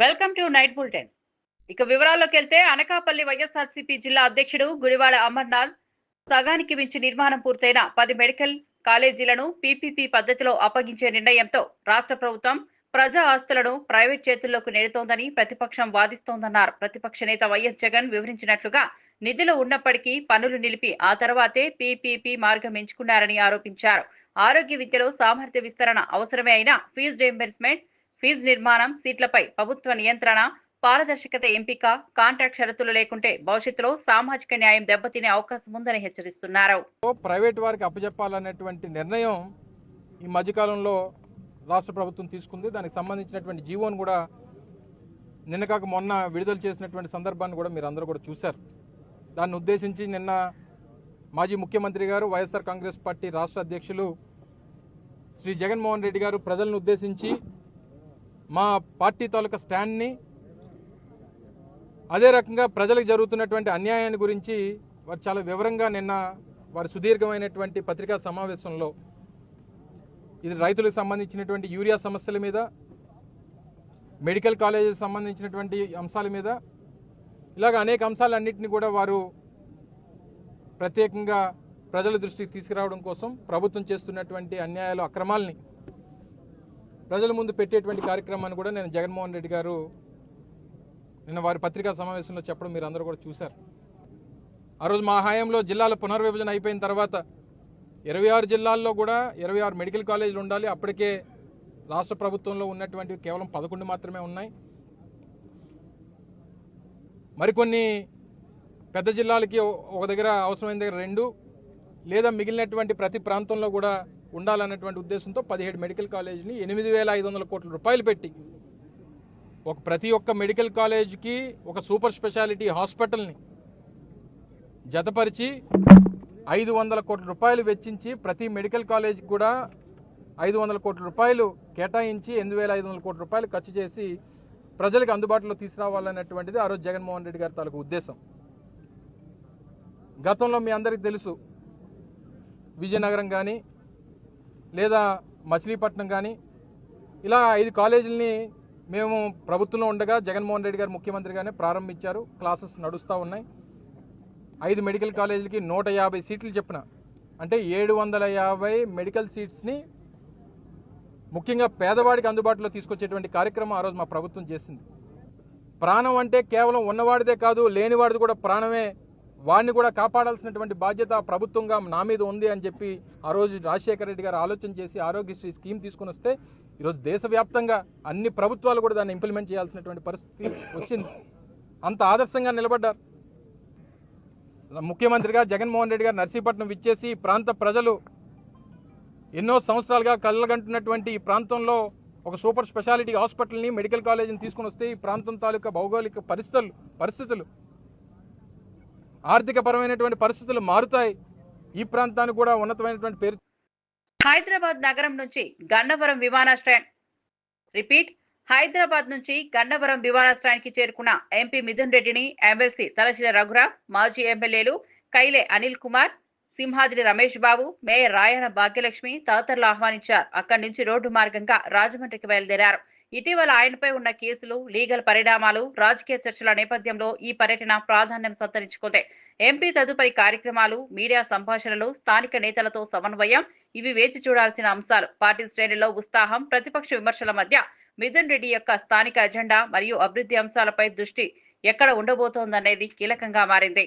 Welcome to night bulletin. ఇక వివరాల్లోకి వెళ్తే అనకాపల్లి వైఎస్ఆర్సీపీ జిల్లా అధ్యక్షుడు గుడివాడ అమర్నాథ్ సగానికి మించి నిర్మాణం పూర్తయిన 10 మెడికల్ కాలేజీలను పీపీపీ పద్ధతిలో అప్పగించే నిర్ణయంతో రాష్ట్ర ప్రభుత్వం ప్రజా ఆస్తులను ప్రైవేట్ చేతుల్లోకి నెడుతోందని ప్రతిపక్షం వాదిస్తోందన్నారు. ప్రతిపక్ష నేత వైఎస్ జగన్ వివరించినట్లుగా నిధులు ఉన్నప్పటికీ పనులు నిలిపి ఆ తర్వాతే పీపీపీ మార్గం ఎంచుకున్నారని ఆరోపించారు. ఆరోగ్య విద్యలో సామర్థ్య విస్తరణ అవసరమే అయినా ఫీజు రీయింబర్స్మెంట్, ఫీజు నిర్మాణం, సీట్లపై ప్రభుత్వ నియంత్రణ, పారదర్శకత ఎంపిక, కాంట్రాక్ట్ షరతులు లేకుంటే భవిష్యత్తులో సామాజిక న్యాయం దెబ్బతినే అవకాశం ఉందని హెచ్చరిస్తున్నారు. ప్రైవేట్ వారికి అప్పచెప్పాలనేటువంటి నిర్ణయం ఈ మధ్యకాలంలో రాష్ట్ర ప్రభుత్వం తీసుకుంది. దానికి సంబంధించినటువంటి జీవోను కూడా నిన్న కాక మొన్న విడుదల చేసినటువంటి సందర్భాన్ని కూడా మీరు అందరూ కూడా చూశారు. దాన్ని ఉద్దేశించి నిన్న మాజీ ముఖ్యమంత్రి గారు, వైఎస్ఆర్ కాంగ్రెస్ పార్టీ రాష్ట్ర అధ్యక్షులు శ్రీ జగన్మోహన్ రెడ్డి గారు ప్రజలను ఉద్దేశించి మా పార్టీ తాలూకా స్టాండ్ని, అదే రకంగా ప్రజలకు జరుగుతున్నటువంటి అన్యాయాన్ని గురించి వారు చాలా వివరంగా నిన్న వారి సుదీర్ఘమైనటువంటి పత్రికా సమావేశంలో ఇది రైతులకు సంబంధించినటువంటి యూరియా సమస్యల మీద, మెడికల్ కాలేజీకి సంబంధించినటువంటి అంశాల మీద, ఇలాగ అనేక అంశాలన్నింటినీ కూడా వారు ప్రత్యేకంగా ప్రజల దృష్టికి తీసుకురావడం కోసం ప్రభుత్వం చేస్తున్నటువంటి అన్యాయాలు, అక్రమాలని ప్రజల ముందు పెట్టేటువంటి కార్యక్రమాన్ని కూడా నేను జగన్మోహన్ రెడ్డి గారు నిన్న వారి పత్రికా సమావేశంలో చెప్పడం మీరు అందరూ కూడా చూశారు. ఆ రోజు మా హయాంలో జిల్లాల పునర్విభజన అయిపోయిన తర్వాత 26 జిల్లాల్లో కూడా 26 మెడికల్ కాలేజీలు ఉండాలి. అప్పటికే రాష్ట్ర ప్రభుత్వంలో ఉన్నటువంటి కేవలం 11 మాత్రమే ఉన్నాయి. మరికొన్ని పెద్ద జిల్లాలకి ఒక దగ్గర అవసరమైన దగ్గర 2 లేదా మిగిలినటువంటి ప్రతి ప్రాంతంలో కూడా ఉండాలన్నటువంటి ఉద్దేశంతో 17 మెడికల్ కాలేజీని 8,500 కోట్ల రూపాయలు పెట్టి ప్రతి ఒక్క మెడికల్ కాలేజీకి ఒక సూపర్ స్పెషాలిటీ హాస్పిటల్ని జతపరిచి 500 కోట్ల రూపాయలు వెచ్చించి ప్రతి మెడికల్ కాలేజీకి కూడా 500 కోట్ల రూపాయలు కేటాయించి 8,500 కోట్ల రూపాయలు ఖర్చు చేసి ప్రజలకు అందుబాటులో తీసుకురావాలన్నటువంటిది ఆ రోజు జగన్మోహన్ రెడ్డి గారి తాలూకు ఉద్దేశం. గతంలో మీ అందరికీ తెలుసు, విజయనగరం కానీ లేదా మచిలీపట్నం కానీ ఇలా 5 కాలేజీలని మేము ప్రభుత్వంలో ఉండగా జగన్మోహన్ రెడ్డి గారు ముఖ్యమంత్రిగానే ప్రారంభించారు. క్లాసెస్ నడుస్తూ ఉన్నాయి. 5 మెడికల్ కాలేజీలకి 150 సీట్లు చెప్పిన, అంటే 750 మెడికల్ సీట్స్ని ముఖ్యంగా పేదవాడికి అందుబాటులో తీసుకొచ్చేటువంటి కార్యక్రమం ఆ రోజు మా ప్రభుత్వం చేసింది. ప్రాణం అంటే కేవలం ఉన్నవాడిదే కాదు, లేనివాడిది కూడా ప్రాణమే. వాడిని కూడా కాపాడాల్సినటువంటి బాధ్యత ప్రభుత్వంగా నా మీద ఉంది అని చెప్పి ఆ రోజు రాజశేఖర రెడ్డి గారు ఆలోచన చేసి ఆరోగ్యశ్రీ స్కీమ్ తీసుకుని వస్తే ఈరోజు దేశవ్యాప్తంగా అన్ని ప్రభుత్వాలు కూడా దాన్ని ఇంప్లిమెంట్ చేయాల్సినటువంటి పరిస్థితి వచ్చింది. అంత ఆదర్శంగా నిలబడ్డారు. ముఖ్యమంత్రిగా జగన్మోహన్ రెడ్డి గారు నర్సీపట్నం విచ్చేసి ఈ ప్రాంత ప్రజలు ఎన్నో సంవత్సరాలుగా కళ్ళగంటున్నటువంటి ఈ ప్రాంతంలో ఒక సూపర్ స్పెషాలిటీ హాస్పిటల్ని, మెడికల్ కాలేజీని తీసుకుని వస్తే ఈ ప్రాంతం తాలూకా భౌగోళిక పరిస్థితులు, ఆర్థిక పరమైనటువంటి పరిస్థితులు మారుతాయి. ఈ ప్రాంతానికి కూడా ఉన్నతమైనటువంటి పేరు. హైదరాబాద్ నగరం నుంచి గన్నవరం విమానాశ్రయానికి చేరుకున్న ఎంపీ మిథున్ రెడ్డిని ఎమ్మెల్సీ తలశిల రఘురాం, మాజీ ఎమ్మెల్యేలు కైలే అనిల్ కుమార్, సింహాద్రి రమేష్ బాబు, మేయర్ రాయన భాగ్యలక్ష్మి తదితరులు ఆహ్వానించారు. అక్కడి నుంచి రోడ్డు మార్గంగా రాజమండ్రికి బయలుదేరారు. ఇటీవల ఆయనపై ఉన్న కేసులు, లీగల్ పరిణామాలు, రాజకీయ చర్చల నేపథ్యంలో ఈ పర్యటన ప్రాధాన్యం సంతరించుకుంది. ఎంపీ తదుపరి కార్యక్రమాలు, మీడియా సంభాషణలు, స్థానిక నేతలతో సమన్వయం ఇవి వేచి చూడాల్సిన అంశాలు. పార్టీ శ్రేణుల్లో ఉత్సాహం, ప్రతిపక్ష విమర్శల మధ్య మిథున్ రెడ్డి యొక్క స్థానిక అజెండా మరియు అభివృద్ధి అంశాలపై దృష్టి ఎక్కడ ఉండబోతోందనేది కీలకంగా మారింది.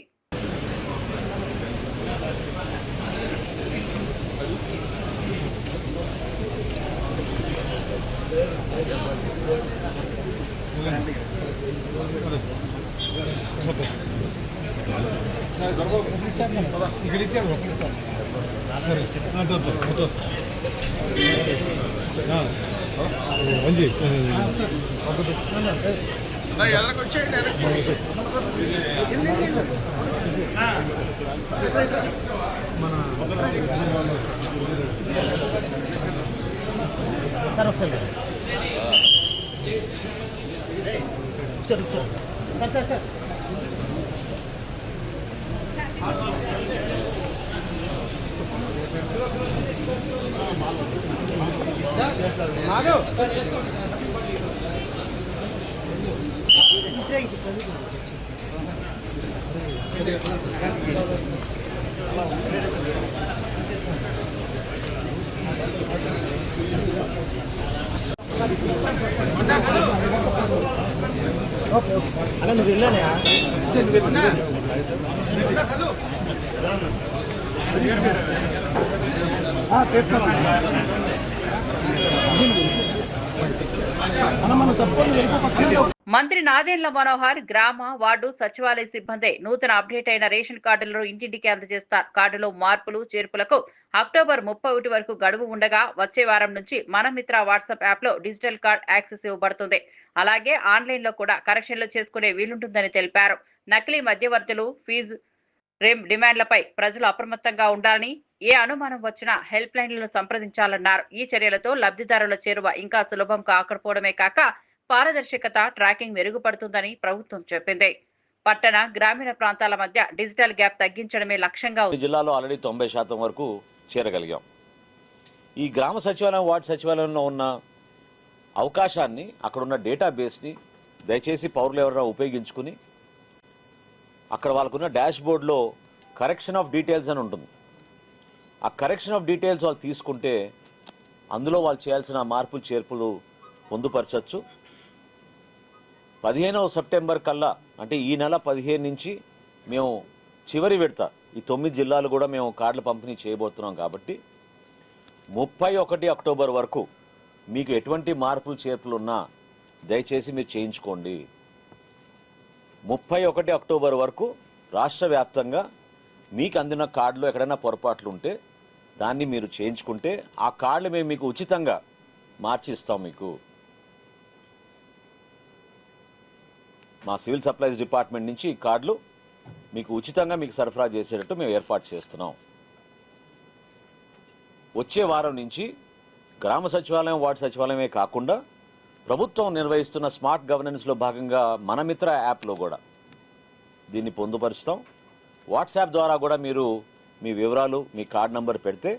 సార్ అలా నువ్వు వెళ్ళానే మంత్రి నాదెండ్ల మనోహర్ గ్రామ వార్డు సచివాలయ సిబ్బంది నూతన అప్డేట్ అయిన రేషన్ కార్డులను ఇంటింటికి అందజేస్తారు. కార్డులో మార్పులు చేర్పులకు అక్టోబర్ 31 వరకు గడువు ఉండగా వచ్చే వారం నుంచి మన మిత్ర వాట్సాప్ యాప్ లో డిజిటల్ కార్డ్ యాక్సెస్ ఇవ్వబడుతుంది. అలాగే ఆన్లైన్ లో కూడా కరెక్షన్లు చేసుకునే వీలుంటుందని తెలిపారు. నకిలీ మధ్యవర్తులు ఫీజు డిమాండ్లపై ప్రజలు అప్రమత్తంగా ఉండాలని, ఏ అనుమానం వచ్చినా హెల్ప్ లైన్లను సంప్రదించాలన్నారు. ఈ చర్యలతో లబ్ధిదారుల చేరువ ఇంకా సులభం కాకపోవడమే కాక పారదర్శకత, ట్రాకింగ్ మెరుగుపడుతుందని ప్రభుత్వం చెప్పింది. పట్టణ, గ్రామీణ ప్రాంతాల మధ్య డిజిటల్ గ్యాప్ తగ్గించడమే లక్ష్యంగా ఉంది. జిల్లాలో ఆల్రెడీ 90% వరకు చేరగలిగాం. ఈ గ్రామ సచివాలయం, వార్డు సచివాలయంలో ఉన్న అవకాశాన్ని, అక్కడున్న డేటాబేస్ని దయచేసి పౌరులు ఎవరైనా ఉపయోగించుకుని అక్కడ వాళ్ళకున్న డాష్ బోర్డ్లో కరెక్షన్ ఆఫ్ డీటెయిల్స్ అని ఉంటుంది. ఆ కరెక్షన్ ఆఫ్ డీటెయిల్స్ వాళ్ళు తీసుకుంటే అందులో వాళ్ళు చేయాల్సిన మార్పులు చేర్పులు పొందుపరచచ్చు. 15వ సెప్టెంబర్ కల్లా, అంటే ఈ నెల 15 నుంచి మేము చివరి విడత ఈ 9 జిల్లాలు కూడా మేము కార్డుల పంపిణీ చేయబోతున్నాం. కాబట్టి 31 అక్టోబర్ వరకు మీకు ఎటువంటి మార్పులు చేర్పులు ఉన్నా దయచేసి మీరు చేయించుకోండి. 31 అక్టోబర్ వరకు రాష్ట్ర వ్యాప్తంగా మీకు అందిన కార్డులో ఎక్కడైనా పొరపాట్లు ఉంటే దాన్ని మీరు చేయించుకుంటే ఆ కార్డులు మేము మీకు ఉచితంగా మార్చి ఇస్తాం. మీకు మా సివిల్ సప్లైస్ డిపార్ట్మెంట్ నుంచి ఈ కార్డులు మీకు ఉచితంగా మీకు సరఫరా చేసేటట్టు మేము ఏర్పాటు చేస్తున్నాం. వచ్చే వారం నుంచి గ్రామ సచివాలయం, వార్డు సచివాలయమే కాకుండా ప్రభుత్వం నిర్వహిస్తున్న స్మార్ట్ గవర్నెన్స్లో భాగంగా మన మిత్ర యాప్లో కూడా దీన్ని పొందుపరుస్తాం. వాట్సాప్ ద్వారా కూడా మీరు మీ వివరాలు, మీ కార్డ్ నంబర్ పెడితే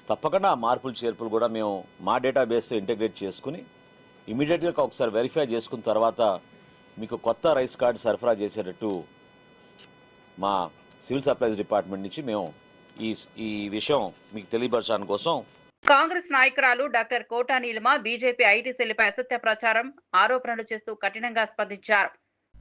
తప్పకుండా ఆ మార్పులు చేర్పులు కూడా మేము మా డేటాబేస్తో ఇంటిగ్రేట్ చేసుకుని ఇమీడియట్గా ఒకసారి వెరిఫై చేసుకున్న తర్వాత మీకు కొత్త రైస్ కార్డు సరఫరా చేసేటట్టు మా సివిల్ సప్లైస్ డిపార్ట్మెంట్ నుంచి మేము ఈ విషయం మీకు తెలియపరచడానికి కోసం. కాంగ్రెస్ నాయకురాలు doctor Kota Neelima BJP IT సెల్పై అసత్య ప్రచారం, ఆరోపణలు చేస్తూ కఠినంగా స్పందించారు.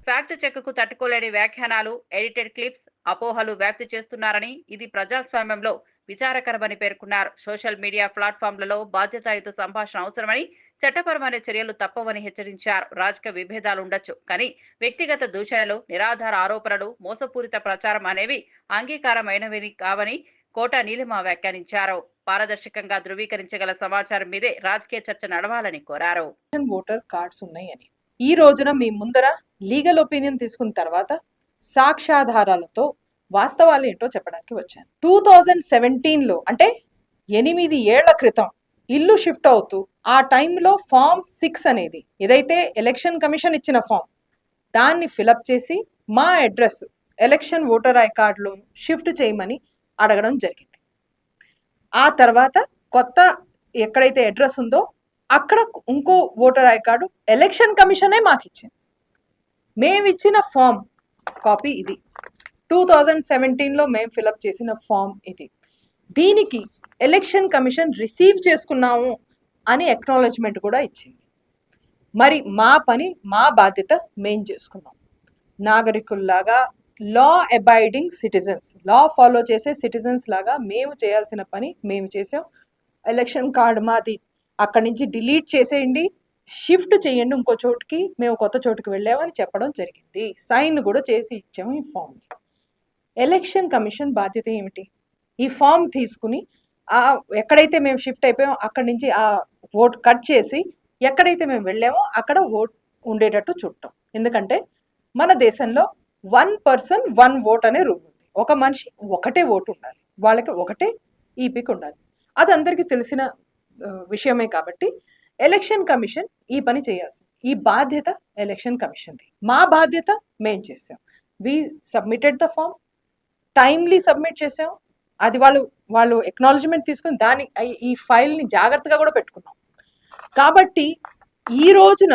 ఫ్యాక్ట్ చెక్కు తట్టుకోలేని వ్యాఖ్యానాలు, ఎడిటెడ్ క్లిప్స్, అపోహలు వ్యాప్తి చేస్తున్నారని, ఇది ప్రజాస్వామ్యంలో విచారకరమని పేర్కొన్నారు. సోషల్ మీడియా ప్లాట్ఫామ్లలో బాధ్యతాయుత సంభాషణ అవసరమని, చట్టపరమైన చర్యలు తప్పవని హెచ్చరించారు. రాజకీయ విభేదాలు ఉండొచ్చు, కానీ వ్యక్తిగత దూషణలు, నిరాధార ఆరోపణలు, మోసపూరిత ప్రచారం అనేవి అంగీకారమైనవి కావని కోటా నీలిమ వ్యాఖ్యానించారు. పారదర్శకంగా ధృవీకరించగల సమాచారం మీదే రాజకీయ చర్చ నడవాలని కోరారు. ఓటర్ కార్డ్స్ ఉన్నాయని ఈ రోజున మీ ముందర లీగల్ ఒపీనియన్ తీసుకున్న తర్వాత సాక్ష్యాధారాలతో వాస్తవాలు ఏంటో చెప్పడానికి వచ్చాను. 2017లో అంటే 8 ఏళ్ల క్రితం ఇల్లు షిఫ్ట్ అవుతూ ఆ టైంలో ఫామ్ 6 అనేది ఏదైతే ఎలక్షన్ కమిషన్ ఇచ్చిన ఫామ్, దాన్ని ఫిలప్ చేసి మా అడ్రస్ ఎలక్షన్ ఓటర్ ఐ కార్డులో షిఫ్ట్ చేయమని అడగడం జరిగింది. ఆ తర్వాత కొత్త ఎక్కడైతే అడ్రస్ ఉందో అక్కడ ఇంకో ఓటర్ ఐ కార్డు ఎలక్షన్ కమిషనే మాకు ఇచ్చింది. మేము ఇచ్చిన ఫామ్ కాపీ ఇది. 2017లో మేము ఫిలప్ చేసిన ఫామ్ ఇది. దీనికి ఎలక్షన్ కమిషన్ రిసీవ్ చేసుకున్నాము అని అక్నాలెడ్జ్మెంట్ కూడా ఇచ్చింది. మరి మా పని, మా బాధ్యత మేం చేసుకున్నాం. నాగరికుల్లాగా, law abiding citizens, law follow చేసే సిటిజన్స్ లాగా మేము చేయాల్సిన పని మేము చేసాం. ఎలక్షన్ కార్డు మాది అక్కడి నుంచి డిలీట్ చేసేయండి, షిఫ్ట్ చేయండి ఇంకో చోటుకి, మేము కొత్త చోటుకి వెళ్ళామని చెప్పడం జరిగింది. సైన్ కూడా చేసి ఇచ్చాము ఈ ఫామ్ని. ఎలక్షన్ కమిషన్ బాధ్యత ఏమిటి? ఈ ఫామ్ తీసుకుని ఎక్కడైతే మేము షిఫ్ట్ అయిపోయామో అక్కడి నుంచి ఆ ఓట్ కట్ చేసి ఎక్కడైతే మేము వెళ్ళామో అక్కడ ఓట్ ఉండేటట్టు చూడటం. ఎందుకంటే మన దేశంలో 1 person 1 vote అనే రూల్ ఉంది. ఒక మనిషి ఒకటే ఓటు ఉండాలి, వాళ్ళకి ఒకటే ఈపిక్ ఉండాలి. అది అందరికీ తెలిసిన విషయమే. కాబట్టి ఎలక్షన్ కమిషన్ ఈ పని చేయాల్సింది. ఈ బాధ్యత ఎలక్షన్ కమిషన్ది. మా బాధ్యత మేం చేసాం. We submitted the form, timely submit చేసాం. అది వాళ్ళు ఎక్నాలజ్మెంట్ తీసుకుని దాని ఈ ఫైల్ని జాగ్రత్తగా కూడా పెట్టుకున్నాం. కాబట్టి ఈ రోజున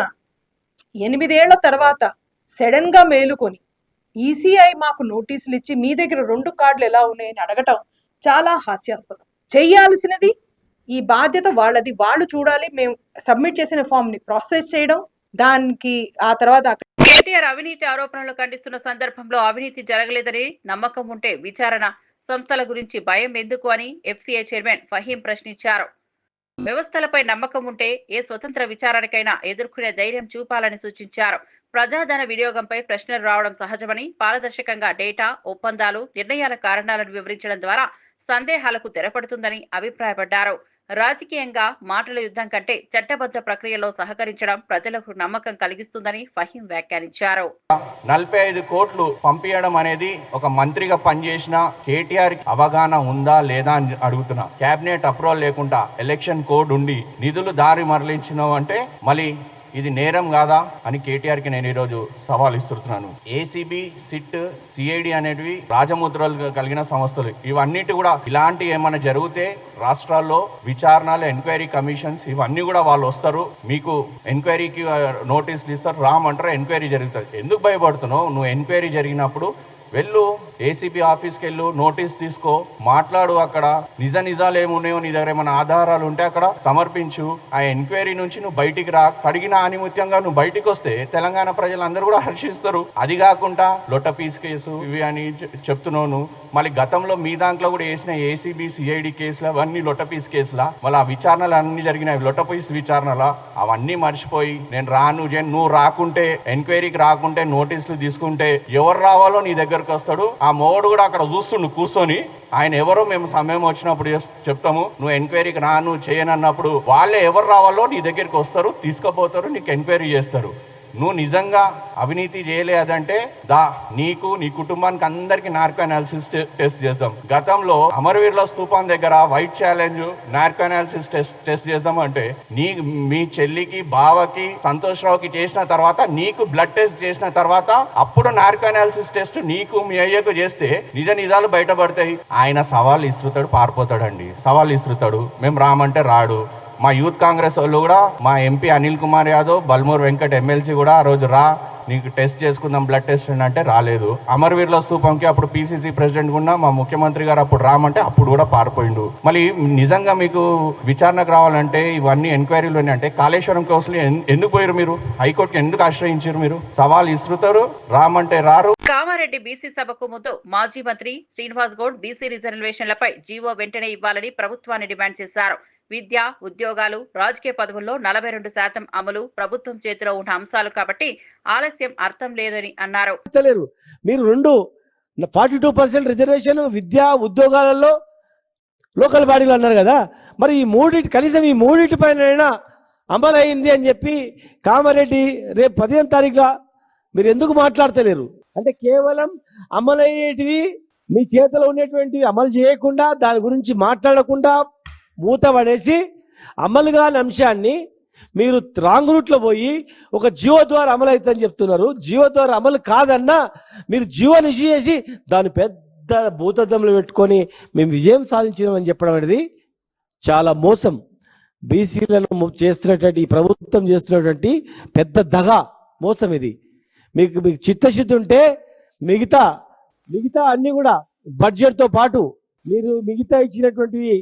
8 ఏళ్ల తర్వాత సడన్గా మేలుకొని ఈసీఐ మాకు నోటీసులు ఇచ్చి మీ దగ్గర 2 కార్డులు ఎలా ఉన్నాయని అడగటం చాలా హాస్యాస్పదం. చేయాల్సినది ఈ బాధ్యత వాళ్ళది, వాళ్ళు చూడాలి. మేము సబ్మిట్ చేసిన ఫామ్ని ప్రాసెస్ చేయడం, దానికి ఆ తర్వాత కేటీఆర్ అవినీతి ఆరోపణలు ఖండిస్తున్న సందర్భంలో అవినీతి జరగలేదని నమ్మకం ఉంటే విచారణ సంస్థల గురించి భయం ఎందుకు అని ఎఫ్సీఐ చైర్మన్ ఫహీం ప్రశ్నించారు. వ్యవస్థలపై నమ్మకం ఉంటే ఏ స్వతంత్ర విచారణకైనా ఎదుర్కొనే ధైర్యం చూపాలని సూచించారు. ప్రజాధన వినియోగంపై ప్రశ్నలు రావడం సహజమని, పారదర్శకంగా డేటా, ఒప్పందాలు, నిర్ణయాల కారణాలను వివరించడం ద్వారా సందేహాలకు తెరపడుతుందని అభిప్రాయపడ్డారు. రాజకీయంగా మాటల యుద్ధం కంటే చట్టబద్ధ ప్రక్రియలో సహకరించడం ప్రజలకు నమ్మకం కలిగిస్తుందని ఫహీం వ్యాఖ్యానించారు. 45 కోట్లు పంపించడం అనేది ఒక మంత్రిగా పనిచేసిన కేటీఆర్ అవగాహన ఉందా లేదా అని అడుగుతున్నా. కేబినెట్ అప్రూవల్ లేకుండా ఎలక్షన్ కోడ్ ఉండి నిధులు దారి మరలించినావు అంటే మళ్ళీ ఇది నేరం కాదా అని కేటీఆర్కి నేను ఈరోజు సవాల్ ఇస్తున్నాను. ఏసీబీ, సిట్, సిఐడి అనేటివి రాజముద్రలు కలిగిన సంస్థలు. ఇవన్నిటి కూడా ఇలాంటి ఏమైనా జరిగితే రాష్ట్రాల్లో విచారణలు, ఎంక్వైరీ కమిషన్స్ ఇవన్నీ కూడా వాళ్ళు వస్తారు, మీకు ఎంక్వైరీకి నోటీసులు ఇస్తారు, రామంటారు, ఎంక్వైరీ జరుగుతుంది. ఎందుకు భయపడుతున్నావు? నువ్వు ఎంక్వైరీ జరిగినప్పుడు వెళ్ళు, ఏసీబీ ఆఫీస్కి వెళ్ళు, నోటీస్ తీసుకో, మాట్లాడు. అక్కడ నిజాలు ఏమున్నాయో నీ దగ్గర ఏమైనా ఆధారాలు ఉంటే అక్కడ సమర్పించు. ఆ ఎంక్వైరీ నుంచి నువ్వు బయటికి రా. కడిగిన ఆనిముత్యంగా నువ్వు బయటికి వస్తే తెలంగాణ ప్రజలందరూ కూడా హర్షిస్తారు. అది కాకుండా లొట్టపీస్ కేసు ఇవి అని చెప్తున్నాను. మళ్ళీ గతంలో మీ దాంట్లో కూడా వేసిన ఏసీబీ, సిఐడి కేసులు అవన్నీ లొట్టపీస్ కేసులా? మళ్ళీ ఆ విచారణలు అన్ని జరిగినాయి లొట్టపీస్ విచారణలా? అవన్నీ మర్చిపోయి నేను రాను, నువ్వు రాకుంటే, ఎంక్వైరీకి రాకుంటే, నోటీసులు తీసుకుంటే ఎవరు రావాలో నీ దగ్గరకు వస్తాడు. ఆ మోడు కూడా అక్కడ చూస్తుండు కూర్చొని. ఆయన ఎవరో మేము సమయం వచ్చినప్పుడు చెప్తాము, నువ్వు ఎంక్వైరీకి రా, నువ్వు చేయనన్నప్పుడు వాళ్ళే ఎవరు రావాలో నీ దగ్గరికి వస్తారు, తీసుకుపోతారు, నీకు ఎంక్వైరీ చేస్తారు. నువ్వు నిజంగా అవినీతి చేయలేదంటే నీకు, నీ కుటుంబానికి అందరికి నార్కో అనాలిసిస్ టెస్ట్ చేద్దాం. గతంలో అమరవీరుల స్తూపం దగ్గర white challenge narco analysis test చేద్దాం అంటే మీ చెల్లికి, బావకి, సంతోష్ రావుకి చేసిన తర్వాత నీకు బ్లడ్ టెస్ట్ చేసిన తర్వాత అప్పుడు నార్కో అనాలిసిస్ టెస్ట్ నీకు, మీ అయ్యకు చేస్తే నిజాలు బయటపడతాయి. ఆయన సవాల్ ఇస్తుతాడు, పారిపోతాడండి. సవాల్ ఇస్తుతాడు, మేము రామంటే రాడు. మా యూత్ కాంగ్రెస్ వాళ్ళు కూడా, మా ఎంపీ అనిల్ కుమార్ యాదవ్, బల్మూర్ వెంకట్ ఎమ్మెల్సీ కూడా ఆ రోజు రా, నీకు టెస్ట్ చేసుకుందాం, బ్లడ్ టెస్ట్ అంటే రాలేదు. అమరవీరుల స్తూపంకి అప్పుడు పీసీసీ ప్రెసిడెంట్ కూడా మా ముఖ్యమంత్రి గారు అప్పుడు రామంటే అప్పుడు కూడా పారిపోయిండు. మళ్ళీ నిజంగా మీకు విచారణకు రావాలంటే ఇవన్నీ ఎంక్వైరీలు అంటే కాళేశ్వరం కోసం ఎందుకు పోయారు మీరు? హైకోర్టుకి ఎందుకు ఆశ్రయించారు మీరు? సవాల్ ఇస్తుతారు, రామంటే రారు. కామారెడ్డి బీసీ సభకు ముందు మాజీ మంత్రి శ్రీనివాస్ గౌడ్ బీసీ రిజర్వేషన్లపై జీవో వెంటనే ఇవ్వాలని ప్రభుత్వాన్ని డిమాండ్ చేశారు. విద్య, ఉద్యోగాలు, రాజకీయ పదవుల్లో 42% అమలు ప్రభుత్వం చేతిలో ఉన్న అంశాలు కాబట్టి ఆలస్యం అర్థం లేదని అన్నారు. మీరు 42% రిజర్వేషన్ విద్యా ఉద్యోగాలలో లోకల్ బాడీలు అన్నారు కదా, మరి ఈ కనీసం ఈ మూడింటి పైన అమలు అయింది అని చెప్పి కామారెడ్డి రేపు 15వ తారీఖున మీరు ఎందుకు మాట్లాడతలేరు? అంటే కేవలం అమలయ్యేటివి మీ చేతిలో ఉన్నటువంటివి అమలు చేయకుండా, దాని గురించి మాట్లాడకుండా మూత పడేసి అమలు కాని అంశాన్ని మీరు రాంగ్ రూట్లో పోయి ఒక జియో ద్వారా అమలు అవుతుందని చెప్తున్నారు. జియో ద్వారా అమలు కాదన్నా మీరు జియోని ఇష్యూ చేసి దాన్ని పెద్ద భూతద్దంలో పెట్టుకొని మేము విజయం సాధించినామని చెప్పడం అనేది చాలా మోసం. బీసీలను చేస్తున్నటువంటి ఈ ప్రభుత్వం చేస్తున్నటువంటి పెద్ద దగా, మోసం ఇది. మీకు చిత్తశుద్ధి ఉంటే మిగతా అన్నీ కూడా బడ్జెట్తో పాటు మీరు మిగతా ఇచ్చినటువంటివి,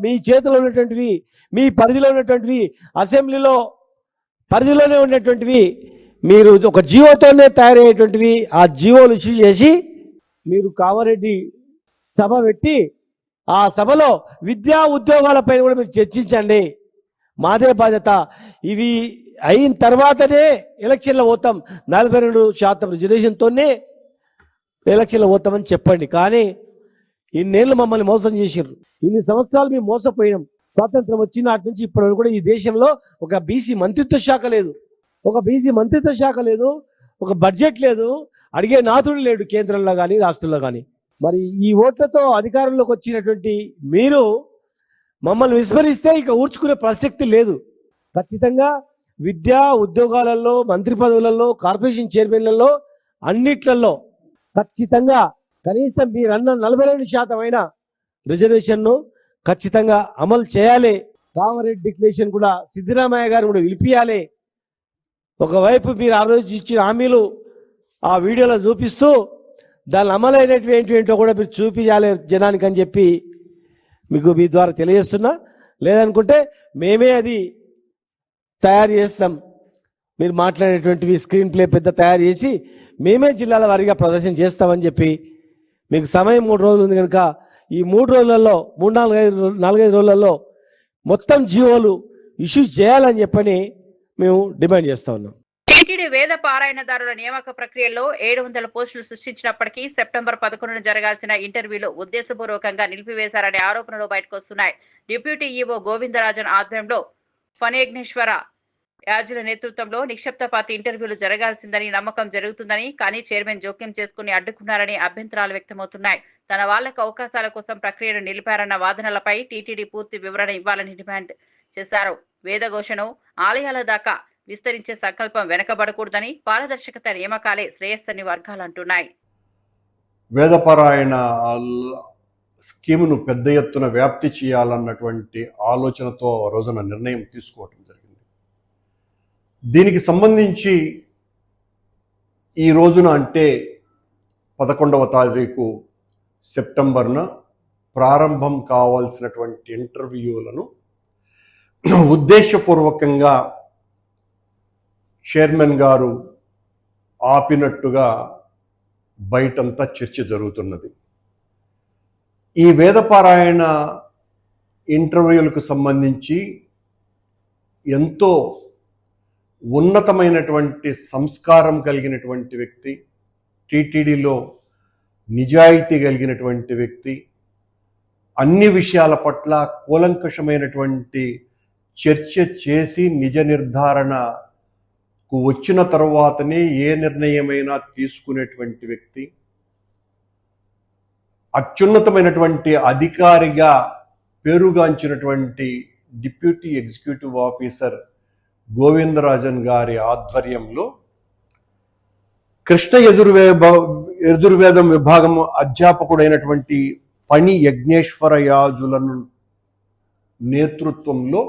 మీ చేతిలో ఉన్నటువంటివి, మీ పరిధిలో ఉన్నటువంటివి, అసెంబ్లీలో పరిధిలోనే ఉన్నటువంటివి మీరు ఒక జియోతోనే తయారయ్యేటువంటివి, ఆ జియోలు ఇష్యూ చేసి మీరు కామారెడ్డి సభ పెట్టి ఆ సభలో విద్యా ఉద్యోగాలపై కూడా మీరు చర్చించండి. మాదే బాధ్యత. ఇవి అయిన తర్వాతనే ఎలక్షన్లో పోతాం, 42% రిజర్వేషన్తోనే ఎలక్షన్లో పోతామని చెప్పండి. కానీ ఇన్నేళ్ళు మమ్మల్ని మోసం చేసారు. ఇన్ని సంవత్సరాలు మేము మోసపోయినాం. స్వాతంత్రం వచ్చిన నాటి నుంచి ఇప్పటి వరకు కూడా ఈ దేశంలో ఒక బీసీ మంత్రిత్వ శాఖ లేదు, ఒక బడ్జెట్ లేదు, అడిగే నాథుడు లేడు కేంద్రంలో కానీ రాష్ట్రంలో కానీ. మరి ఈ ఓట్లతో అధికారంలోకి వచ్చినటువంటి మీరు మమ్మల్ని విస్మరిస్తే ఇక ఊర్చుకునే ప్రసక్తి లేదు. ఖచ్చితంగా విద్యా ఉద్యోగాలలో, మంత్రి పదవులలో, కార్పొరేషన్ చైర్మన్లలో అన్నిట్లలో ఖచ్చితంగా కనీసం మీరన్న 42% అయిన రిజర్వేషన్ను ఖచ్చితంగా అమలు చేయాలి. కామారెడ్డి డిక్లరేషన్ కూడా సిద్ధరామయ్య గారు కూడా పిలిపియాలి. ఒకవైపు మీరు ఆ రోజు ఇచ్చిన హామీలు ఆ వీడియోలో చూపిస్తూ దాని అమలైనటువంటి ఏంటో కూడా మీరు చూపించాలి జనానికి అని చెప్పి మీకు మీ ద్వారా తెలియజేస్తున్నా. లేదనుకుంటే మేమే అది తయారు చేస్తాం. మీరు మాట్లాడేటువంటివి స్క్రీన్ ప్లే పెద్ద తయారు చేసి మేమే జిల్లాల వారీగా ప్రదర్శన చేస్తామని చెప్పి మీకు సమయం 3 రోజులు ఉంది కనుక ఈ 3 రోజులలో 4-5 రోజులలో మొత్తం జీవోలు ఇష్యూ చేయాలని చెప్పని మేము డిమాండ్ చేస్తా ఉన్నాం. టీటీడీ వేద పారాయణదారుల నియామక ప్రక్రియలో 700 పోస్టులు సృష్టించినప్పటికీ సెప్టెంబర్ 11న జరగాల్సిన ఇంటర్వ్యూలు ఉద్దేశపూర్వకంగా నిలిపివేశారనే ఆరోపణలు బయటకు వస్తున్నాయి. డిప్యూటీ ఈవో గోవిందరాజన్ ఆధ్వర్యంలో ఫణేగ్నేశ్వర యాజుల నేతృత్వంలో నిక్షిప్తపాతి ఇంటర్వ్యూలు జరగాల్సిందని నమ్మకం జరుగుతుందని, కానీ చైర్మన్ జోక్యం చేసుకుని అడ్డుకున్నారని అభ్యంతరాలు వ్యక్తమవుతున్నాయి. తన వాళ్లకు అవకాశాల కోసం ప్రక్రియను నిలిపారన్న వాదనలపై టీటీడీ పూర్తి వివరణ ఇవ్వాలని డిమాండ్ చేశారు. వేదఘోషను ఆలయాల దాకా విస్తరించే సంకల్పం వెనకబడకూడదని, పారదర్శకత నియామకాలే శ్రేయస్సని వర్గాలు అంటున్నాయి. వేదపారాయణ స్కీమును పెద్ద ఎత్తున వ్యాప్తి చేయాలన్నటువంటి ఆలోచనతో ఆ రోజున నిర్ణయం తీసుకోవటం జరిగింది. దీనికి సంబంధించి ఈ రోజున అంటే 11వ తారీఖు సెప్టెంబర్న ప్రారంభం కావాల్సినటువంటి ఇంటర్వ్యూలను ఉద్దేశపూర్వకంగా చైర్మన్ గారు ఆపినట్టుగా బయటంతా చర్చ జరుగుతున్నది. ఈ వేదపారాయణ ఇంటర్వ్యూలకు సంబంధించి ఎంతో ఉన్నతమైనటువంటి సంస్కారం కలిగినటువంటి వ్యక్తి, టీటీడీలో నిజాయితీ కలిగినటువంటి వ్యక్తి, అన్ని విషయాల పట్ల కూలంకషమైనటువంటి చర్చ చేసి నిజ నిర్ధారణకు వచ్చిన తర్వాతనే ఏ నిర్ణయమైనా తీసుకునేటువంటి వ్యక్తి, అత్యున్నతమైనటువంటి అధికారిగా పేరుగాంచినటువంటి డిప్యూటీ ఎగ్జిక్యూటివ్ ఆఫీసర్ గోవిందరాజన్ గారి ఆధ్వర్యంలో కృష్ణ యజుర్వేదం విభాగం అధ్యాపకుడైనటువంటి ఫణి యజ్ఞేశ్వర యాజులను నేతృత్వంలో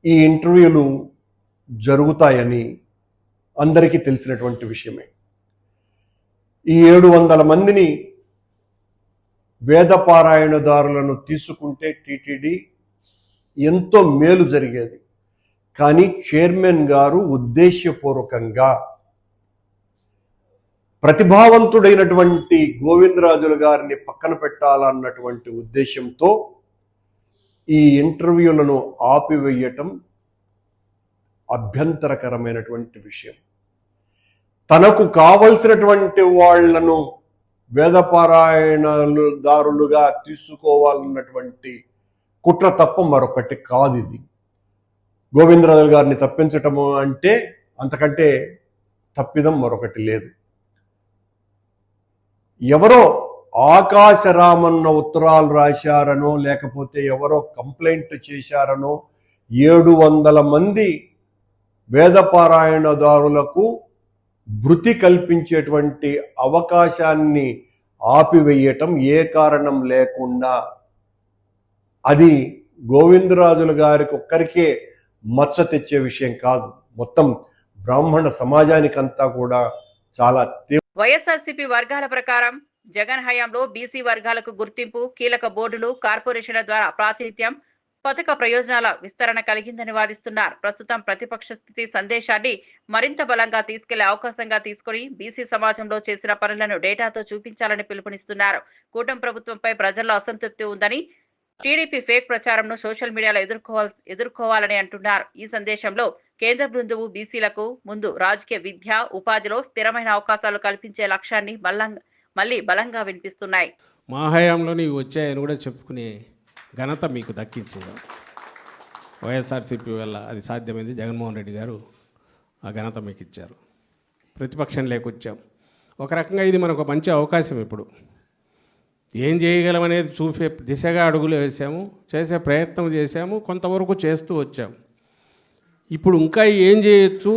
ఈ ఇంటర్వ్యూలు జరుగుతాయని అందరికీ తెలిసినటువంటి విషయమే. ఈ 700 మందిని వేదపారాయణదారులను తీసుకుంటే టీటీడీ ఎంతో మేలు జరిగేది. కానీ చైర్మన్ గారు ఉద్దేశపూర్వకంగా ప్రతిభావంతుడైనటువంటి గోవిందరాజుల గారిని పక్కన పెట్టాలన్నటువంటి ఉద్దేశంతో ఈ ఇంటర్వ్యూలను ఆపివేయటం అభ్యంతరకరమైనటువంటి విషయం. తనకు కావలసినటువంటి వాళ్లను వేదపారాయణదారులుగా తీసుకోవాలన్నటువంటి కుట్ర తప్ప మరొకటి కాదు. ఇది గోవిందరాజు గారిని తప్పించటము అంటే అంతకంటే తప్పిదం మరొకటి లేదు. ఎవరో ఆకాశరామన్న ఉత్తరాలు రాశారనో లేకపోతే ఎవరో కంప్లైంట్ చేశారనో 700 మంది వేదపారాయణదారులకు భృతి కల్పించేటువంటి అవకాశాన్ని ఆపివేయటం ఏ కారణం లేకుండా అది గోవిందరాజుల గారికి ఒక్కరికే మచ్చ తెచ్చే విషయం కాదు, మొత్తం బ్రాహ్మణ సమాజానికంతా కూడా చాలా వైఎస్ఆర్సీపీ వర్గాల ప్రకారం జగన్ హయాంలో బీసీ వర్గాలకు గుర్తింపు, కీలక బోర్డులు, కార్పొరేషన్ల ద్వారా ప్రాతినిధ్యం, పథక ప్రయోజనాల విస్తరణ కలిగిందని వాదిస్తున్నారు. ప్రస్తుతం ప్రతిపక్ష స్థితి సందేశాన్ని మరింత బలంగా తీసుకెళ్లే అవకాశంగా తీసుకుని బీసీ సమాజంలో చేసిన పనులను డేటాతో చూపించాలని పిలుపునిస్తున్నారు. కూటమి ప్రభుత్వంపై ప్రజల్లో అసంతృప్తి ఉందని, టీడీపీ ఫేక్ ప్రచారంను సోషల్ మీడియాలో ఎదుర్కోవాలని అంటున్నారు. ఈ సందేశంలో కేంద్ర బృందువు బీసీలకు ముందు రాజకీయ, విద్య, ఉపాధిలో స్థిరమైన అవకాశాలు కల్పించే లక్ష్యాన్ని మళ్ళీ బలంగా వినిపిస్తున్నాయి. మా హయాంలో నీవు వచ్చాయని కూడా చెప్పుకునే ఘనత మీకు దక్కించింది. వైఎస్ఆర్సీపీ వల్ల అది సాధ్యమైంది. జగన్మోహన్ రెడ్డి గారు ఆ ఘనత మీకు ఇచ్చారు. ప్రతిపక్షం లేకొచ్చాం. ఒక రకంగా ఇది మనకు మంచి అవకాశం. ఇప్పుడు ఏం చేయగలమనేది చూపే దిశగా అడుగులు వేసాము, చేసే ప్రయత్నం చేశాము, కొంతవరకు చేస్తూ వచ్చాము. ఇప్పుడు ఇంకా ఏం చేయొచ్చు,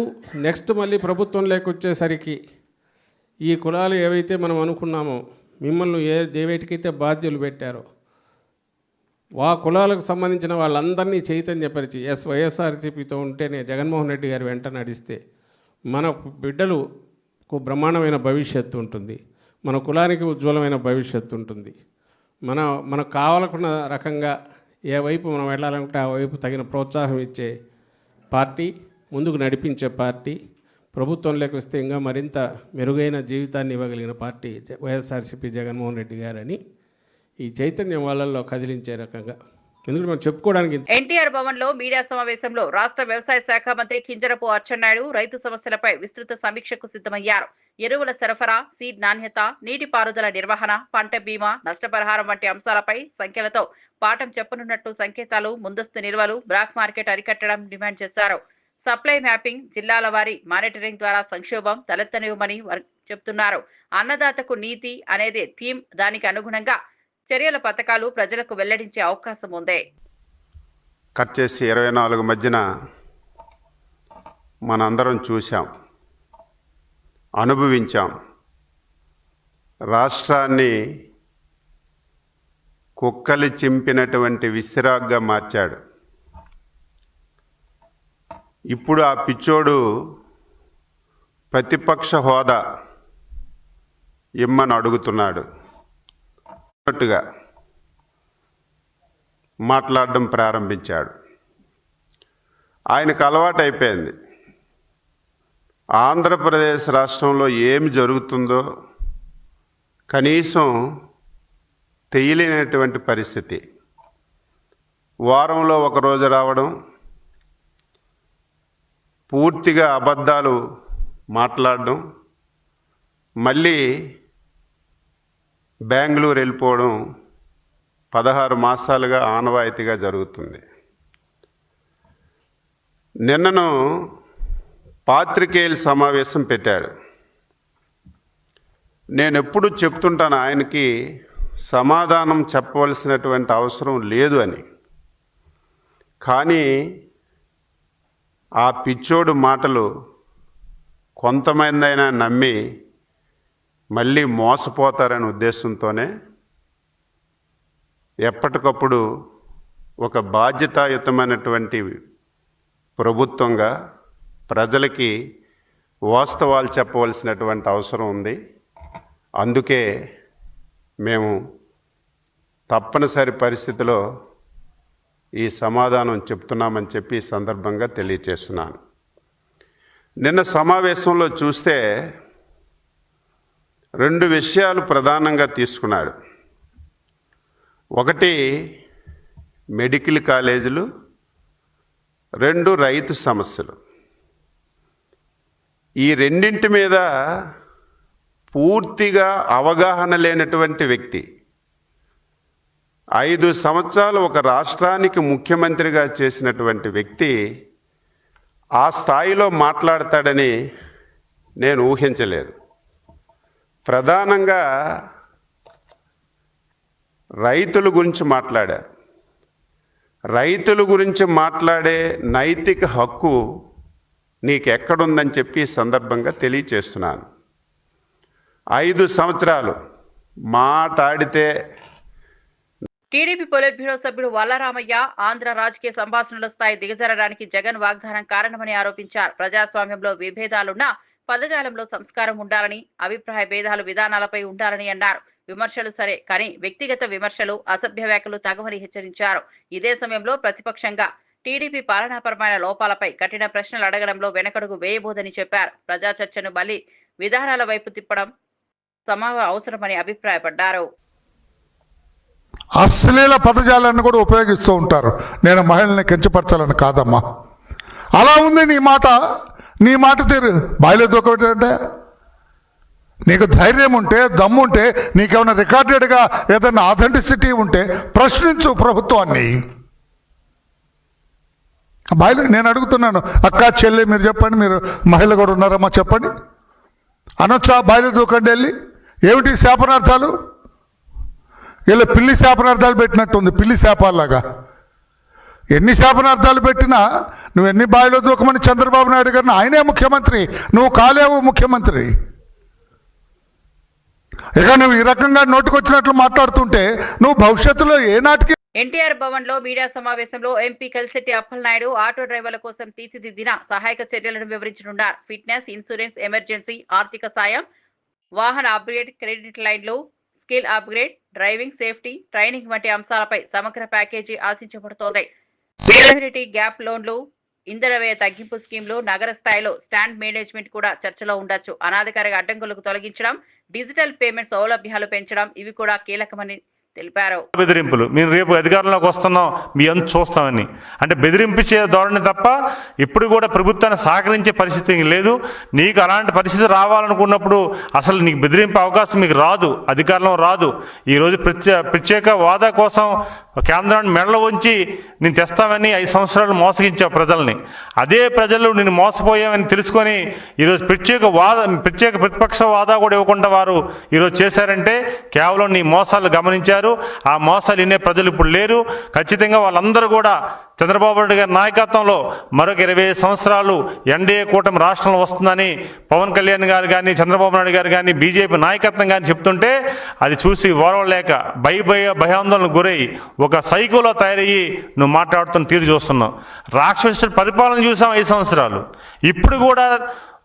నెక్స్ట్ మళ్ళీ ప్రభుత్వం లేకొచ్చేసరికి ఈ కులాలు ఏవైతే మనం అనుకున్నామో, మిమ్మల్ని దేవేటికైతే బాధ్యులు పెట్టారో ఆ కులాలకు సంబంధించిన వాళ్ళందరినీ చైతన్యపరిచి వైఎస్ఆర్సీపీతో ఉంటేనే జగన్మోహన్ రెడ్డి గారు వెంట నడిస్తే మన బిడ్డలు బ్రహ్మాండమైన భవిష్యత్తు ఉంటుంది, మన కులానికి ఉజ్వలమైన భవిష్యత్తు ఉంటుంది. మనకు కావాలనుకున్న రకంగా ఏ వైపు మనం వెళ్ళాలనుకుంటే ఆ వైపు తగిన ప్రోత్సాహం ఇచ్చే పార్టీ, ముందుకు నడిపించే పార్టీ, ప్రభుత్వంలోకి వస్తే ఇంకా మరింత మెరుగైన జీవితాన్ని ఇవ్వగలిగిన పార్టీ వైఎస్ఆర్సీపీ జగన్మోహన్ రెడ్డి గారని ఈ చైతన్యం వాళ్ళల్లో కదిలించే రకంగా, ఎందుకంటే మనం చెప్పుకోవడానికి ఎన్టీఆర్ భవన్ లో మీడియా సమావేశంలో రాష్ట్ర వ్యవసాయ శాఖ మంత్రి కింజరపు అచ్చెన్నాయుడు రైతు సమస్యలపై విస్తృత సమీక్షకు సిద్ధమయ్యారు. ఎరువుల సరఫరా, సీడ్ నాణ్యత, నీటిపారుదల నిర్వహణ, పంట బీమా, నష్టపరిహారం వంటి అంశాలపై సంఖ్యలతో పాఠం చెప్పనున్నట్టు సంకేతాలు, ముందస్తు నిల్వలు, బ్లాక్ మార్కెట్ అరికట్టడం డిమాండ్ చేశారు. సప్లై మ్యాపింగ్, జిల్లాల వారీ మానిటరింగ్ ద్వారా సంక్షోభం తలెత్తనివ్వమని చెప్తున్నారు. అన్నదాతకు నీతి అనేది థీమ్. దానికి అనుగుణంగా చర్యల పథకాలు ప్రజలకు వెల్లడించే అవకాశం ఉంది. కట్ చేసి 24 మధ్యన మనందరం చూశాం, అనుభవించాం. రాష్ట్రాన్ని కుక్కలు చింపినటువంటి విసిరాగ్గా మార్చాడు. ఇప్పుడు ఆ పిచ్చోడు ప్రతిపక్ష హోదా ఇమ్మని అడుగుతున్నాడు. అన్నట్టుగా మాట్లాడడం ప్రారంభించాడు. ఆయనకు అలవాటైపోయింది. ఆంధ్రప్రదేశ్ రాష్ట్రంలో ఏమి జరుగుతుందో కనీసం తెలియలేనటువంటి పరిస్థితి. వారంలో ఒకరోజు రావడం, పూర్తిగా అబద్ధాలు మాట్లాడడం, మళ్ళీ బెంగళూరు వెళ్ళిపోవడం 16 మాసాలుగా ఆనవాయితీగా జరుగుతుంది. నిన్నను పాత్రికేయుల సమావేశం పెట్టాడు. నేను ఎప్పుడు చెప్తుంటాను ఆయనకి సమాధానం చెప్పవలసినటువంటి అవసరం లేదు అని. కానీ ఆ పిచ్చోడు మాటలు కొంతమందైనా నమ్మి మళ్ళీ మోసపోతారనే ఉద్దేశంతోనే ఎప్పటికప్పుడు ఒక బాధ్యతాయుతమైనటువంటి ప్రభుత్వంగా ప్రజలకి వాస్తవాలు చెప్పవలసినటువంటి అవసరం ఉంది. అందుకే మేము తప్పనిసరి పరిస్థితిలో ఈ సమాధానం చెప్తున్నామని చెప్పి ఈ సందర్భంగా తెలియచేస్తున్నాను. నిన్న సమావేశంలో చూస్తే 2 విషయాలు ప్రధానంగా తీసుకున్నాడు. ఒకటి మెడికల్ కాలేజీలు, 2 రైతు సమస్యలు. ఈ రెండింటి మీద పూర్తిగా అవగాహన లేనటువంటి వ్యక్తి 5 సంవత్సరాలు ఒక రాష్ట్రానికి ముఖ్యమంత్రిగా చేసినటువంటి వ్యక్తి ఆ స్థాయిలో మాట్లాడతాడని నేను ఊహించలేదు. ప్రధానంగా రైతుల గురించి మాట్లాడారు. రైతుల గురించి మాట్లాడే నైతిక హక్కు నీకు ఎక్కడుందని చెప్పి ఈ సందర్భంగా తెలియచేస్తున్నాను. 5 సంవత్సరాలు మాట్లాడితే టీడీపీ పొలిట్ బ్యూరో సభ్యుడు వల్లరామయ్య ఆంధ్ర రాజకీయ సంభాషణల స్థాయి దిగజారడానికి జగన్ వాగ్దానం కారణమని ఆరోపించారు. ప్రజాస్వామ్యంలో విభేదాలున్నా పదజాలంలో సంస్కారం ఉండాలని, అభిప్రాయ భేదాలు విధానాలపై ఉండాలని అన్నారు. విమర్శలు సరే, కానీ వ్యక్తిగత విమర్శలు, అసభ్య వ్యాఖ్యలు తగవని హెచ్చరించారు. ఇదే సమయంలో ప్రతిపక్షంగా టీడీపీ పాలనాపరమైన లోపాలపై కఠిన ప్రశ్నలు అడగడంలో వెనకడుగు వేయబోదని చెప్పారు. ప్రజా చర్చను మళ్లీ విధానాల వైపు తిప్పడం అవసరమని అభిప్రాయపడ్డారు. అశ్లీల పదజాలాన్ని కూడా ఉపయోగిస్తూ ఉంటారు. నేను మహిళల్ని కించపరచాలని కాదమ్మా. అలా ఉంది నీ మాట తీరు. బాయిలో దూకంటే నీకు ధైర్యం ఉంటే, దమ్ముంటే, నీకేమైనా రికార్డెడ్గా ఏదైనా ఆథెంటిసిటీ ఉంటే ప్రశ్నించు ప్రభుత్వాన్ని. బాయిలో నేను అడుగుతున్నాను, అక్క చెల్లి మీరు చెప్పండి, మీరు మహిళ కూడా ఉన్నారమ్మా చెప్పండి, అనొచ్చా బాయిలో దూకండి వెళ్ళి? ఏమిటి శాపనార్థాలు? వీళ్ళు పిల్లి శాపనార్థాలు పెట్టినట్టుంది, పిల్లి శాపాల్లాగా. ఎన్ని శాపనార్థాలు పెట్టినా నువ్వు ఎన్ని బాయిలో దూకమని చంద్రబాబు నాయుడు గారిని, ఆయనే ముఖ్యమంత్రి, నువ్వు కాలేవు ముఖ్యమంత్రి. ఇక నువ్వు ఈ రకంగా నోటుకొచ్చినట్లు మాట్లాడుతుంటే నువ్వు భవిష్యత్తులో ఏనాటికి ఎన్టీఆర్ భవన్ లో మీడియా సమావేశంలో ఎంపీ కలిశెట్టి అప్పలనాయుడు ఆటో డ్రైవర్ల కోసం తీర్చిదిద్దిన సహాయక చర్యలను వివరించనున్నారు. ఫిట్నెస్, ఇన్సూరెన్స్, ఎమర్జెన్సీ, ఆర్థిక సాయం, వాహన అప్గ్రేడ్, క్రెడిట్ లైన్లు, skill upgrade, driving safety, training వంటి అంశాలపై సమగ్ర ప్యాకేజీ ఆశించబడుతోంది. కమ్యూనిటీ గ్యాప్ లోన్లు, ఇంధన వ్యయ తగ్గింపు స్కీమ్లు, నగర స్థాయిలో స్టాండ్ మేనేజ్మెంట్ కూడా చర్చలో ఉండొచ్చు. అనాధికారిక అడ్డంకులకు తొలగించడం, డిజిటల్ పేమెంట్ సౌలభ్యాలు పెంచడం ఇవి కూడా కీలకమని తెలిపారు. బెదిరింపులు, మేము రేపు అధికారంలోకి వస్తున్నాం, మీ అంత చూస్తామని అంటే బెదిరింపించే ధోరణి తప్ప ఇప్పుడు కూడా ప్రభుత్వాన్ని సహకరించే పరిస్థితి లేదు. నీకు అలాంటి పరిస్థితి రావాలనుకున్నప్పుడు అసలు నీకు బెదిరింపే అవకాశం మీకు రాదు, అధికారంలో రాదు. ఈరోజు ప్రత్యేక హోదా కోసం కేంద్రాన్ని మెడలు ఉంచి నేను తెస్తామని 5 సంవత్సరాలు మోసగించావు ప్రజల్ని. అదే ప్రజలు నేను మోసపోయామని తెలుసుకొని ఈరోజు ప్రత్యేక ప్రతిపక్ష హోదా కూడా ఇవ్వకుండా వారు ఈరోజు చేశారంటే కేవలం నీ మోసాలు గమనించారు. ఆ మోసాలు వినే ప్రజలు ఇప్పుడు లేరు. ఖచ్చితంగా వాళ్ళందరూ కూడా చంద్రబాబు నాయుడు గారి నాయకత్వంలో మరొక 25 సంవత్సరాలు ఎన్డీఏ కూటమి రాష్ట్రంలో వస్తుందని పవన్ కళ్యాణ్ గారు కానీ, చంద్రబాబు నాయుడు గారు కానీ, బీజేపీ నాయకత్వం కానీ చెప్తుంటే అది చూసి ఓర్వలేక భయాందోళనకు గురై ఒక సైకోలో తయారయ్యి నువ్వు మాట్లాడుతున్న తీరు చూస్తున్నావు. రాక్షసుడు పరిపాలన చూసాం 5 సంవత్సరాలు. ఇప్పుడు కూడా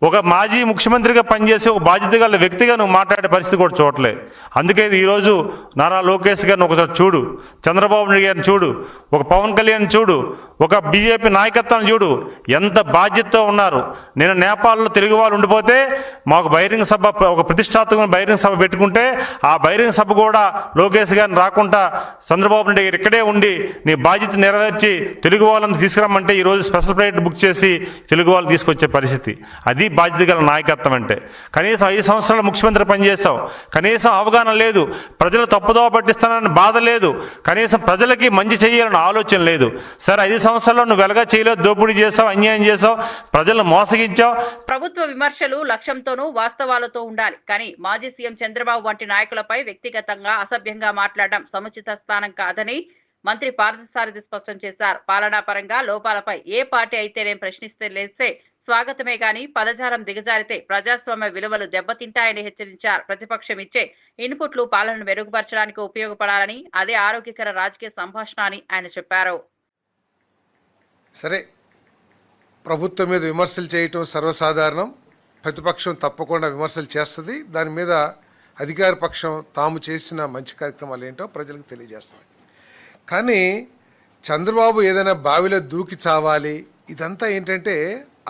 ఒక మాజీ ముఖ్యమంత్రిగా పనిచేసి ఒక బాధ్యత గల వ్యక్తిగా నువ్వు మాట్లాడే పరిస్థితి కూడా చూడలే. అందుకే ఈరోజు నారా లోకేష్ గారిని ఒకసారి చూడు, చంద్రబాబు నాయుడు గారిని చూడు, ఒక పవన్ కళ్యాణ్ చూడు, ఒక బీజేపీ నాయకత్వం చూడు, ఎంత బాధ్యతతో ఉన్నారు. నేను నేపాల్లో తెలుగు వాళ్ళు ఉండిపోతే మాకు బహిరంగ సభ, ఒక ప్రతిష్టాత్మకమైన బహిరంగ సభ పెట్టుకుంటే ఆ బహిరంగ సభ కూడా లోకేష్ గారిని రాకుండా చంద్రబాబు నాయుడు గారు ఇక్కడే ఉండి నీ బాధ్యత నెరవేర్చి తెలుగు వాళ్ళని తీసుకురమ్మంటే ఈరోజు స్పెషల్ ఫ్లైట్ బుక్ చేసి తెలుగు వాళ్ళు తీసుకొచ్చే పరిస్థితి. అది బాధ్యత గల నాయకత్వం అంటే. కనీసం 5 సంవత్సరాలు ముఖ్యమంత్రి పనిచేస్తావు, కనీసం అవగాహన లేదు, ప్రజలు తప్పుదోవ పట్టిస్తానని బాధ లేదు, కనీసం ప్రజలకి మంచి చేయాలని ఆలోచన లేదు. సరే 5 సంవత్సరాల్లో నువ్వు వెలగా చేయలేవు, దోపిడీ చేసావు, అన్యాయం చేసావు, ప్రజలను మోసగించావు. ప్రభుత్వ విమర్శలు లక్ష్యంతోనూ వాస్తవాలతో ఉండాలి. కానీ మాజీ సీఎం చంద్రబాబు వంటి నాయకులపై వ్యక్తిగతంగా అసభ్యంగా మాట్లాడడం సముచిత స్థానం కాదని మంత్రి పార్థసారథి స్పష్టం చేశారు. పాలనా పరంగా లోపాలపై ఏ పార్టీ అయితేనేం ప్రశ్నిస్తే స్వాగతమే గాని పదజాలం దిగజారితే ప్రజాస్వామ్య విలువలు దెబ్బతింటాయని హెచ్చరించారు. ప్రతిపక్షం ఇచ్చే ఇన్పుట్లు పాలనను మెరుగుపరచడానికి ఉపయోగపడాలని, అదే ఆరోగ్యకర రాజకీయ సంభాషణ అని ఆయన చెప్పారు. సరే, ప్రభుత్వం మీద విమర్శలు చేయటం సర్వసాధారణం. ప్రతిపక్షం తప్పకుండా విమర్శలు చేస్తుంది. దాని మీద అధికార పక్షం తాము చేసిన మంచి కార్యక్రమాలు ఏంటో ప్రజలకు తెలియజేస్తుంది. కానీ చంద్రబాబు ఏదైనా బావిలో దూకి చావాలి, ఇదంతా ఏంటంటే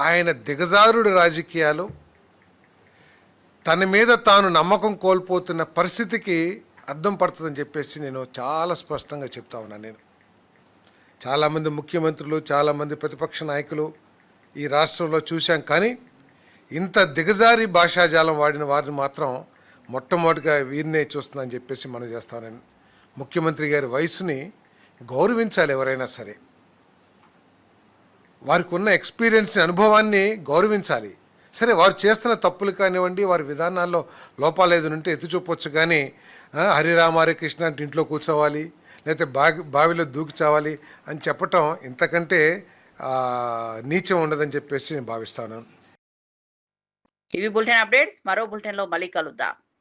ఆయన దిగజారుడు రాజకీయాలు, తన మీద తాను నమ్మకం కోల్పోతున్న పరిస్థితికి అర్థం పడుతుందని చెప్పేసి నేను చాలా స్పష్టంగా చెప్తా ఉన్నాను. నేను చాలామంది ముఖ్యమంత్రులు, చాలామంది ప్రతిపక్ష నాయకులు ఈ రాష్ట్రంలో చూశాం. కానీ ఇంత దిగజారి భాషాజాలం వాడిన వారిని మాత్రం మొట్టమొదటిగా వీరినే చూస్తుందని చెప్పేసి మనం చేస్తానని. ముఖ్యమంత్రి గారి వయసుని గౌరవించాలి ఎవరైనా సరే. వారికి ఉన్న ఎక్స్పీరియన్స్ని, అనుభవాన్ని గౌరవించాలి. సరే, వారు చేస్తున్న తప్పులు కానివ్వండి, వారి విధానాల్లో లోపాలు ఏదైనా ఉంటే ఎత్తి చూపొచ్చు. కానీ హరిరామ హరే కృష్ణ అంటే ఇంట్లో కూర్చోవాలి, లేకపోతే బావిలో దూకి చావాలి అని చెప్పటం ఇంతకంటే నీచం ఉండదని చెప్పేసి నేను భావిస్తాను. టీవీ బులెటిన్ అప్డేట్స్ మరో బులెటిన్లో మళ్ళీ కలుద్దాం.